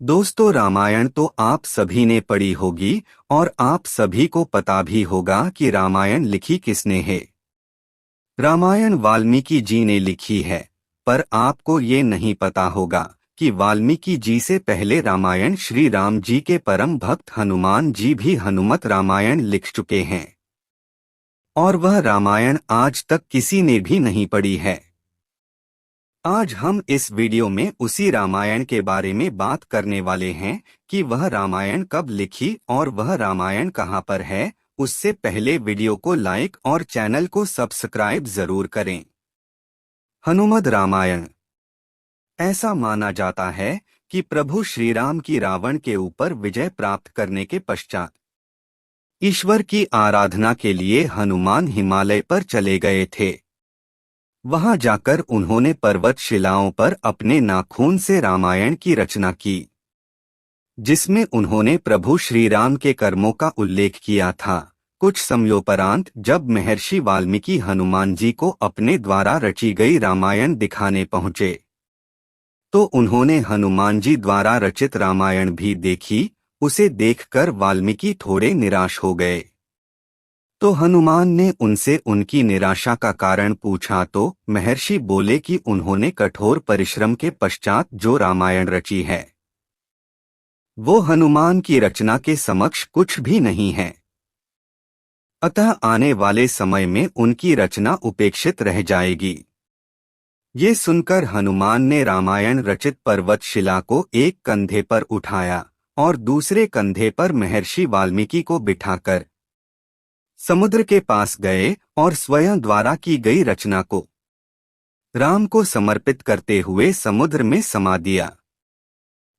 दोस्तों, रामायण तो आप सभी ने पढ़ी होगी और आप सभी को पता भी होगा कि रामायण लिखी किसने है। रामायण वाल्मीकि जी ने लिखी है, पर आपको ये नहीं पता होगा कि वाल्मीकि जी से पहले रामायण श्री राम जी के परम भक्त हनुमान जी भी हनुमत रामायण लिख चुके हैं। और वह रामायण आज तक किसी ने भी नहीं पढ़ी है। आज हम इस वीडियो में उसी रामायण के बारे में बात करने वाले हैं कि वह रामायण कब लिखी और वह रामायण कहाँ पर है। उससे पहले वीडियो को लाइक और चैनल को सब्सक्राइब जरूर करें। हनुमत रामायण। ऐसा माना जाता है कि प्रभु श्री राम की रावण के ऊपर विजय प्राप्त करने के पश्चात ईश्वर की आराधना के लिए हनुमान हिमालय पर चले गए थे। वहां जाकर उन्होंने पर्वत शिलाओं पर अपने नाखून से रामायण की रचना की, जिसमें उन्होंने प्रभु श्री राम के कर्मों का उल्लेख किया था। कुछ समयोपरांत जब महर्षि वाल्मीकि हनुमान जी को अपने द्वारा रची गई रामायण दिखाने पहुंचे, तो उन्होंने हनुमान जी द्वारा रचित रामायण भी देखी। उसे देखकर वाल्मीकि थोड़े निराश हो गए। तो हनुमान ने उनसे उनकी निराशा का कारण पूछा तो महर्षि बोले कि उन्होंने कठोर परिश्रम के पश्चात जो रामायण रची है, वो हनुमान की रचना के समक्ष कुछ भी नहीं है। अतः आने वाले समय में उनकी रचना उपेक्षित रह जाएगी। ये सुनकर हनुमान ने रामायण रचित पर्वत शिला को एक कंधे पर उठाया और दूसरे कंधे पर महर्षि वाल्मीकि को बिठाकर समुद्र के पास गए और स्वयं द्वारा की गई रचना को राम को समर्पित करते हुए समुद्र में समा दिया।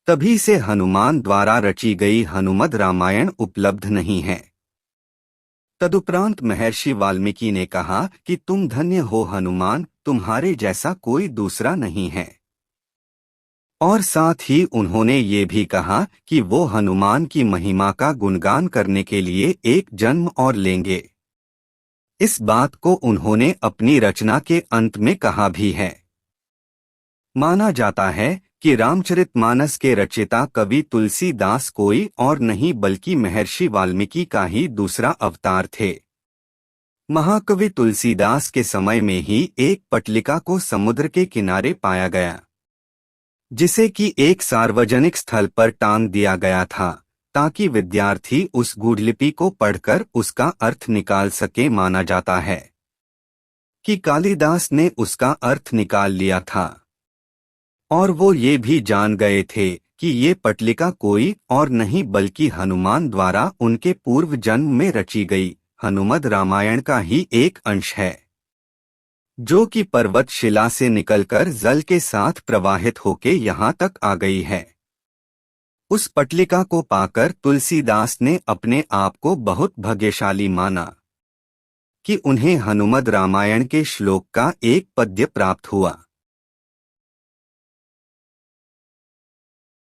तभी से हनुमान द्वारा रची गई हनुमत रामायण उपलब्ध नहीं है। तदुपरांत महर्षि वाल्मीकि ने कहा कि तुम धन्य हो हनुमान, तुम्हारे जैसा कोई दूसरा नहीं है। और साथ ही उन्होंने ये भी कहा कि वो हनुमान की महिमा का गुणगान करने के लिए एक जन्म और लेंगे। इस बात को उन्होंने अपनी रचना के अंत में कहा भी है। माना जाता है कि रामचरितमानस के रचयिता कवि तुलसीदास कोई और नहीं बल्कि महर्षि वाल्मीकि का ही दूसरा अवतार थे। महाकवि तुलसीदास के समय में ही एक पटलिका को समुद्र के किनारे पाया गया, जिसे कि एक सार्वजनिक स्थल पर टांग दिया गया था ताकि विद्यार्थी उस गूढ़लिपि को पढ़कर उसका अर्थ निकाल सके। माना जाता है कि कालिदास ने उसका अर्थ निकाल लिया था और वो ये भी जान गए थे कि ये पटलिका कोई और नहीं बल्कि हनुमान द्वारा उनके पूर्व जन्म में रची गई हनुमत रामायण का ही एक अंश है, जो कि पर्वत शिला से निकलकर जल के साथ प्रवाहित होके यहाँ तक आ गई है। उस पटलिका को पाकर तुलसीदास ने अपने आप को बहुत भाग्यशाली माना कि उन्हें हनुमत रामायण के श्लोक का एक पद्य प्राप्त हुआ।